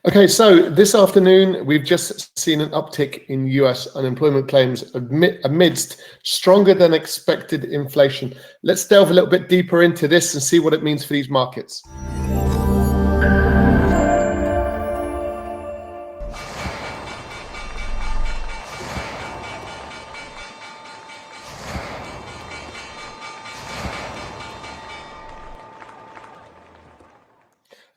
Okay, so this afternoon, we've just seen an uptick in US unemployment claims amidst stronger than expected inflation. Let's delve a little bit deeper into this and see what it means for these markets.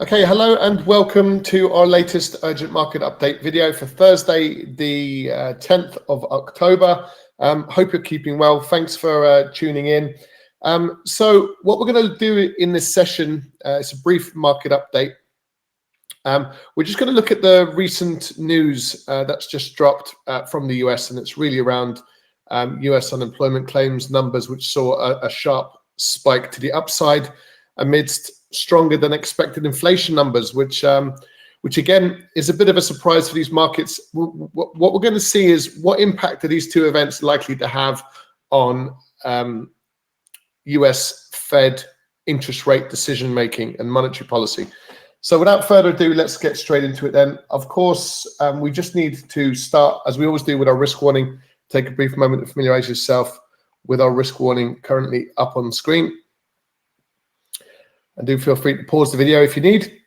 Okay, hello and welcome to our latest urgent market update video for Thursday, the 10th of October. Hope you're keeping well. Thanks for tuning in. So what we're going to do in this session, it's a brief market update. We're just going to look at the recent news that's just dropped from the US, and it's really around US unemployment claims numbers, which saw a sharp spike to the upside amidst stronger than expected inflation numbers, which again is a bit of a surprise for these markets. What we're going to see is what impact are these two events likely to have on US Fed interest rate decision making and monetary policy. So without further ado, let's get straight into it then. Of course, we just need to start, as we always do, with our risk warning. Take a brief moment to familiarize yourself with our risk warning currently up on screen. And do feel free to pause the video if you need.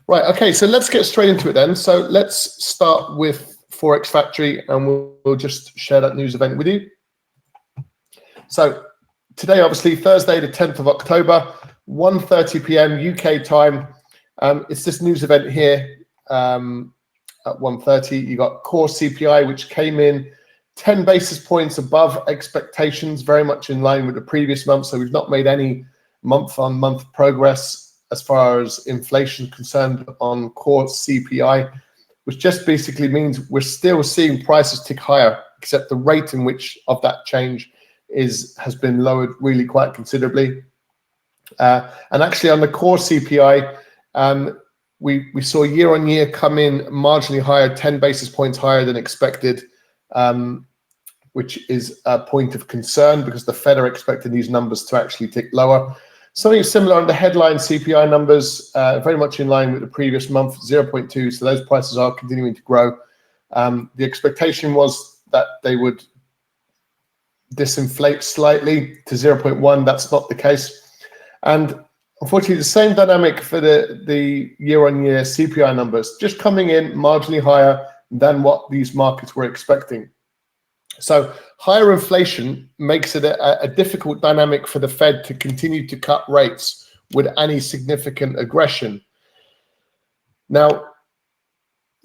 Right, okay, so let's get straight into it then. So let's start with Forex Factory, and we'll just share that news event with you. So today, obviously, Thursday, the 10th of October, 1:30 p.m. UK time. It's this news event here at 1:30. You got core CPI, which came in 10 basis points above expectations, very much in line with the previous month. So we've not made any month-on-month progress as far as inflation concerned on core CPI, which just basically means we're still seeing prices tick higher, except the rate in which of that change has been lowered really quite considerably. And actually on the core CPI, we saw year on year come in marginally higher, 10 basis points higher than expected, which is a point of concern because the Fed are expecting these numbers to actually tick lower. Something similar on the headline CPI numbers, very much in line with the previous month, 0.2. So those prices are continuing to grow. The expectation was that they would disinflate slightly to 0.1. That's not the case. And unfortunately, the same dynamic for the year-on-year CPI numbers, just coming in marginally higher than what these markets were expecting. So higher inflation makes it a difficult dynamic for the Fed to continue to cut rates with any significant aggression. Now,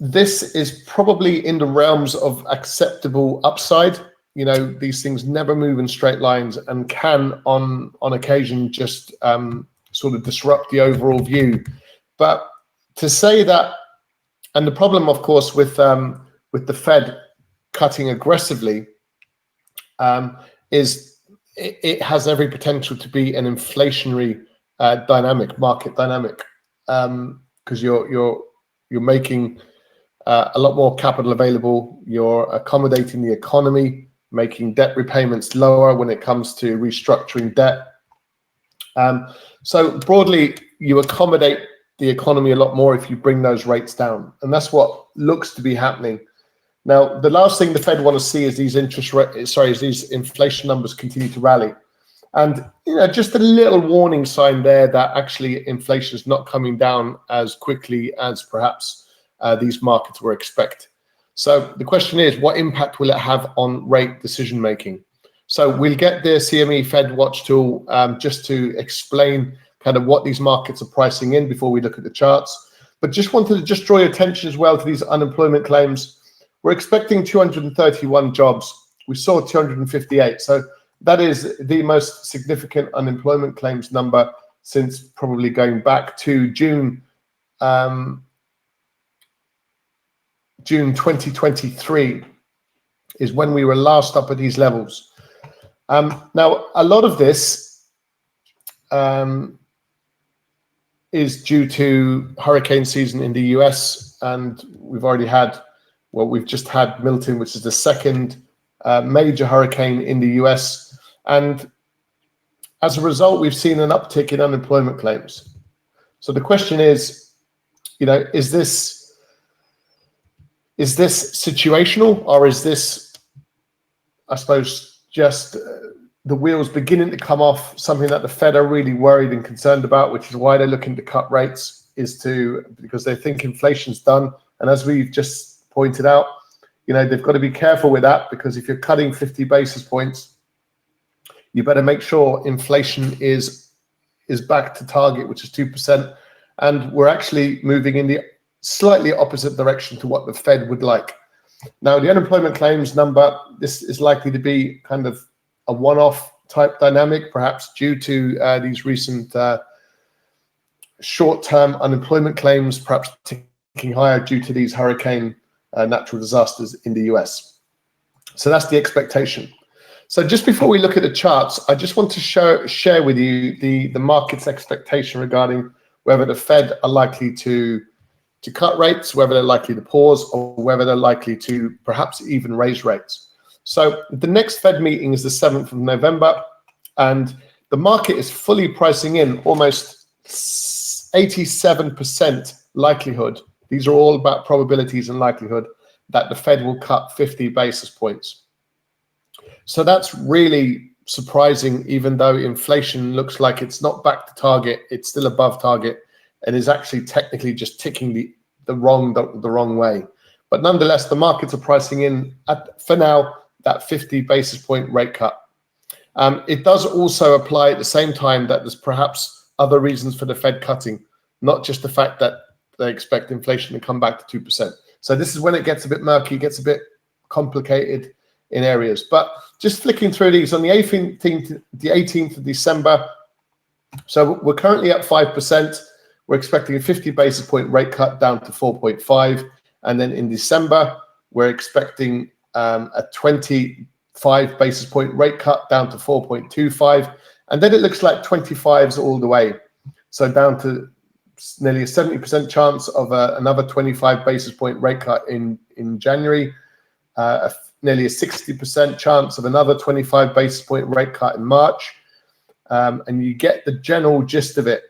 this is probably in the realms of acceptable upside. You know, these things never move in straight lines and can, on occasion, just sort of disrupt the overall view. But to say that, and the problem, of course, with the Fed cutting aggressively is it has every potential to be an inflationary market dynamic, because you're making a lot more capital available. You're accommodating the economy, making debt repayments lower when it comes to restructuring debt. So broadly, you accommodate the economy a lot more if you bring those rates down, and that's what looks to be happening. Now, the last thing the Fed want to see is these these inflation numbers continue to rally, and just a little warning sign there that actually inflation is not coming down as quickly as perhaps these markets were expect. So the question is, what impact will it have on rate decision making? So we'll get the CME Fed Watch tool just to explain kind of what these markets are pricing in before we look at the charts. But just wanted to draw your attention as well to these unemployment claims. We're expecting 231 jobs. We saw 258. So that is the most significant unemployment claims number since probably going back to June 2023 is when we were last up at these levels. Now, a lot of this is due to hurricane season in the US, and we've just had Milton, which is the second major hurricane in the US. And as a result, we've seen an uptick in unemployment claims. So the question is, is this Is this situational, or is this, I suppose, just the wheels beginning to come off, something that the Fed are really worried and concerned about, which is why they're looking to cut rates, because they think inflation's done. And as we've just pointed out, they've got to be careful with that, because if you're cutting 50 basis points, you better make sure inflation is back to target, which is 2%. And we're actually moving in the slightly opposite direction to what the Fed would like. Now, the unemployment claims number, this is likely to be kind of a one-off type dynamic, perhaps due to these recent short-term unemployment claims, perhaps ticking higher due to these hurricane natural disasters in the US. So that's the expectation. So just before we look at the charts, I just want to share with you the market's expectation regarding whether the Fed are likely to cut rates, whether they're likely to pause, or whether they're likely to perhaps even raise rates. So the next Fed meeting is the 7th of November, and the market is fully pricing in almost 87% likelihood. These are all about probabilities and likelihood that the Fed will cut 50 basis points. So that's really surprising, even though inflation looks like it's not back to target, it's still above target, and is actually technically just ticking the wrong way. But nonetheless, the markets are pricing in, for now, that 50 basis point rate cut. It does also apply at the same time that there's perhaps other reasons for the Fed cutting, not just the fact that they expect inflation to come back to 2%. So this is when it gets a bit murky, gets a bit complicated in areas. But just flicking through these, on the 18th of December, so we're currently at 5%. We're expecting a 50 basis point rate cut down to 4.5. And then in December, we're expecting a 25 basis point rate cut down to 4.25. And then it looks like 25s all the way. So down to nearly a 70% chance of another 25 basis point rate cut in January, nearly a 60% chance of another 25 basis point rate cut in March. And you get the general gist of it.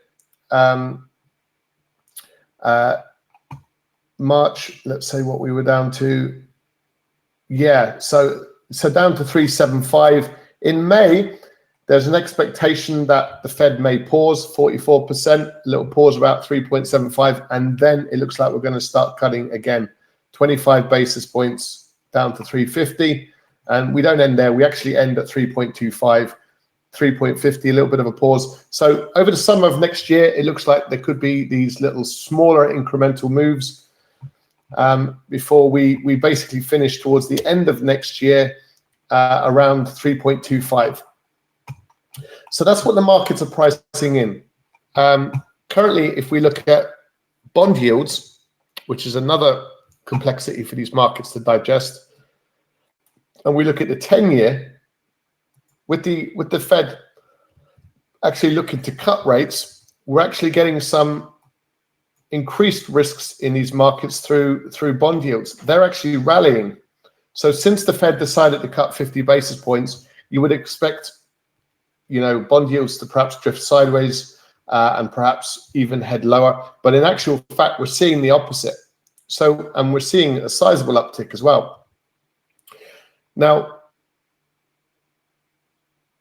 March, let's say what we were down to. Yeah, so down to 375. In May, there's an expectation that the Fed may pause 44%, a little pause about 3.75, and then it looks like we're going to start cutting again, 25 basis points down to 350. And we don't end there. We actually end at 3.25, 3.50, a little bit of a pause. So over the summer of next year, it looks like there could be these little smaller incremental moves before we basically finish towards the end of next year around 3.25. So that's what the markets are pricing in. Currently, if we look at bond yields, which is another complexity for these markets to digest, and we look at the 10-year, with the Fed actually looking to cut rates, we're actually getting some increased risks in these markets through bond yields. They're actually rallying. So since the Fed decided to cut 50 basis points, you would expect bond yields to perhaps drift sideways and perhaps even head lower. But in actual fact, we're seeing the opposite. And we're seeing a sizable uptick as well. Now,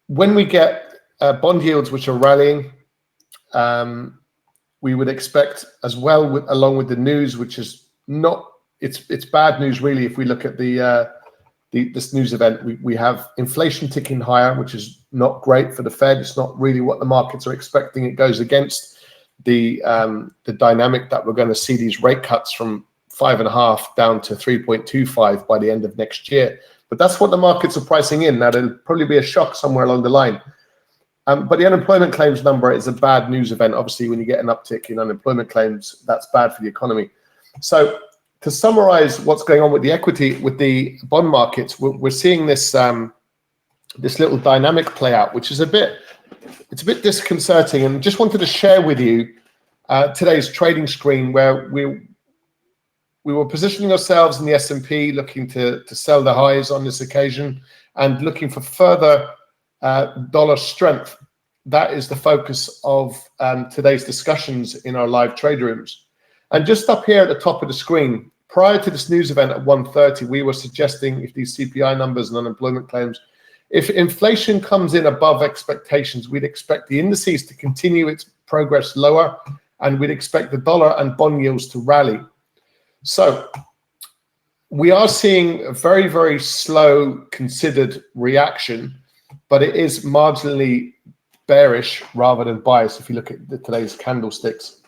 when we get bond yields which are rallying, we would expect as well, along with the news, which is not, it's bad news really. If we look at this news event, we have inflation ticking higher, which is not great for the Fed. It's not really what the markets are expecting. It goes against the dynamic that we're going to see these rate cuts from 5.5 down to 3.25 by the end of next year. But that's what the markets are pricing in. Now, there'll probably be a shock somewhere along the line. But the unemployment claims number is a bad news event. Obviously, when you get an uptick in unemployment claims, that's bad for the economy. So to summarize what's going on with the bond markets, we're seeing this little dynamic play out, which is a bit disconcerting. And just wanted to share with you today's trading screen, where we were positioning ourselves in the S&P, looking to sell the highs on this occasion and looking for further dollar strength. That is the focus of today's discussions in our live trade rooms. And just up here at the top of the screen, prior to this news event at 1:30, we were suggesting if these CPI numbers and unemployment claims, if inflation comes in above expectations, we'd expect the indices to continue its progress lower, and we'd expect the dollar and bond yields to rally. So we are seeing a very, very slow, considered reaction, but it is marginally bearish rather than biased if you look at today's candlesticks.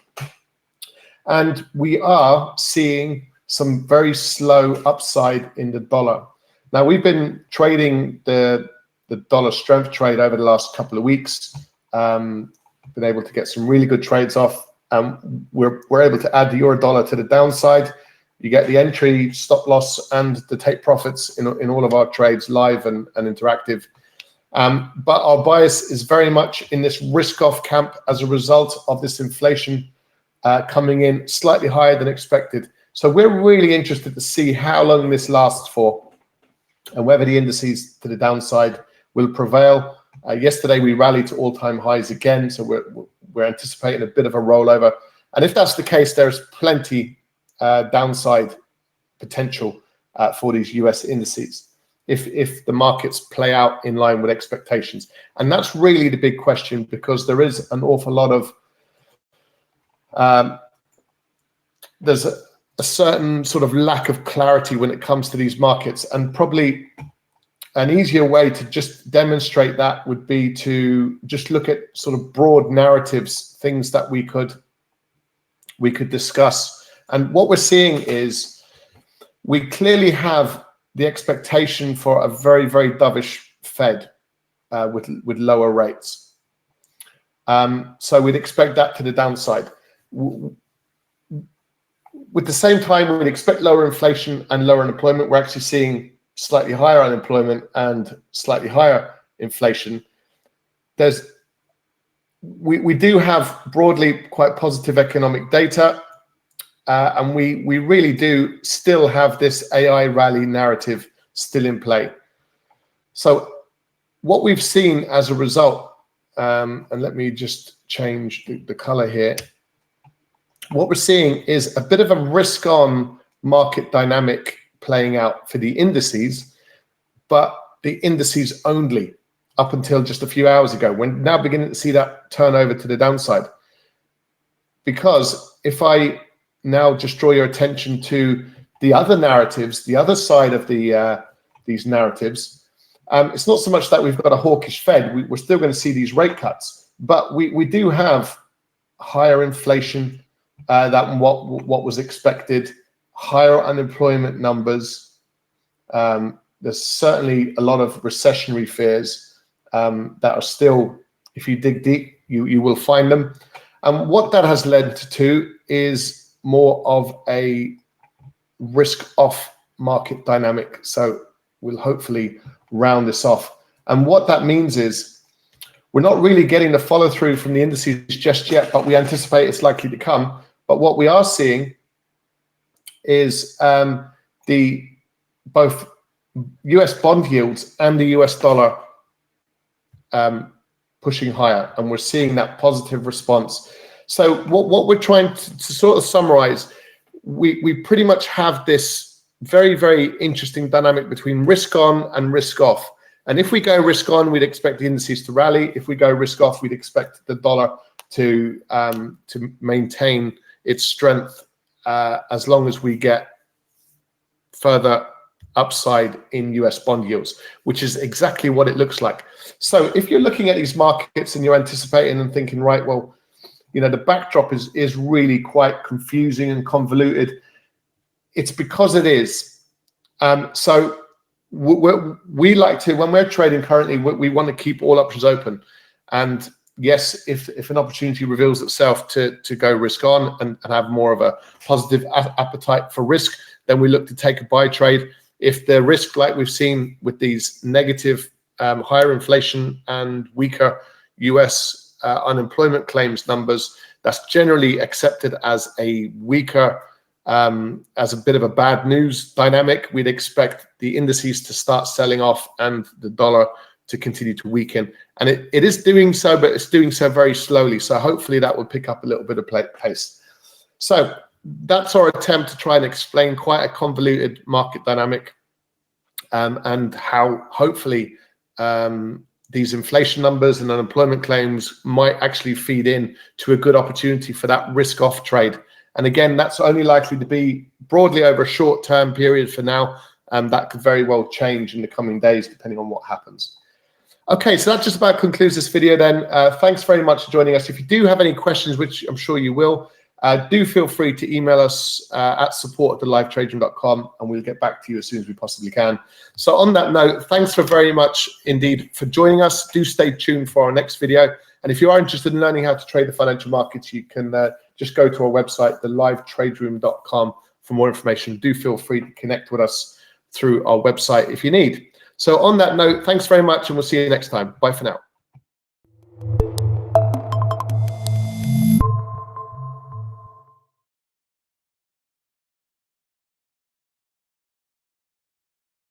And we are seeing some very slow upside in the dollar. Now, we've been trading the dollar strength trade over the last couple of weeks, been able to get some really good trades off. We're able to add the euro dollar to the downside. You get the entry, stop loss, and the take profits in all of our trades, live and interactive. But our bias is very much in this risk-off camp as a result of this inflation coming in slightly higher than expected. So we're really interested to see how long this lasts for and whether the indices to the downside will prevail. Yesterday, we rallied to all-time highs again, so we're anticipating a bit of a rollover. And if that's the case, there's plenty downside potential for these US indices if the markets play out in line with expectations. And that's really the big question, because there is an awful lot of there's a certain sort of lack of clarity when it comes to these markets, and probably an easier way to just demonstrate that would be to just look at sort of broad narratives, things that we could discuss. And what we're seeing is we clearly have the expectation for a very, very dovish Fed with lower rates. So we'd expect that to the downside. With the same time, we'd expect lower inflation and lower unemployment. We're actually seeing slightly higher unemployment and slightly higher inflation. We do have broadly quite positive economic data. And we really do still have this AI rally narrative still in play. So what we've seen as a result, and let me just change the color here. What we're seeing is a bit of a risk-on market dynamic playing out for the indices, but the indices only up until just a few hours ago. We're now beginning to see that turn over to the downside. Because if I now just draw your attention to the other narratives, the other side of these narratives, it's not so much that we've got a hawkish Fed. We're still going to see these rate cuts, but we do have higher inflation than what was expected, higher unemployment numbers. There's certainly a lot of recessionary fears that are still, if you dig deep, you will find them. And what that has led to is more of a risk-off market dynamic. So we'll hopefully round this off. And what that means is we're not really getting the follow-through from the indices just yet, but we anticipate it's likely to come. But what we are seeing is both US bond yields and the US dollar pushing higher, and we're seeing that positive response. So what we're trying to sort of summarize, we pretty much have this very, very interesting dynamic between risk on and risk off. And if we go risk on, we'd expect the indices to rally. If we go risk off, we'd expect the dollar to maintain its strength as long as we get further upside in US bond yields, which is exactly what it looks like. So if you're looking at these markets and you're anticipating and thinking, right, well, you know, the backdrop is really quite confusing and convoluted, it's because it is. So we like to, when we're trading currently, we want to keep all options open. And yes, if an opportunity reveals itself to go risk on and have more of a positive appetite for risk, then we look to take a buy trade. If the risk, like we've seen with these negative higher inflation and weaker US unemployment claims numbers, that's generally accepted as a weaker, as a bit of a bad news dynamic. We'd expect the indices to start selling off and the dollar to continue to weaken. And it is doing so, but it's doing so very slowly. So hopefully that will pick up a little bit of pace. So that's our attempt to try and explain quite a convoluted market dynamic, and how hopefully these inflation numbers and unemployment claims might actually feed in to a good opportunity for that risk off trade. And again, that's only likely to be broadly over a short-term period for now, and that could very well change in the coming days depending on what happens. Okay, so that just about concludes this video then. Thanks very much for joining us. If you do have any questions, which I'm sure you will, do feel free to email us at support@thelivetaderoom.com, and we'll get back to you as soon as we possibly can. So on that note, thanks for very much indeed for joining us. Do stay tuned for our next video. And if you are interested in learning how to trade the financial markets, you can just go to our website, thelivetraderoom.com, for more information. Do feel free to connect with us through our website if you need. So on that note, thanks very much, and we'll see you next time. Bye for now.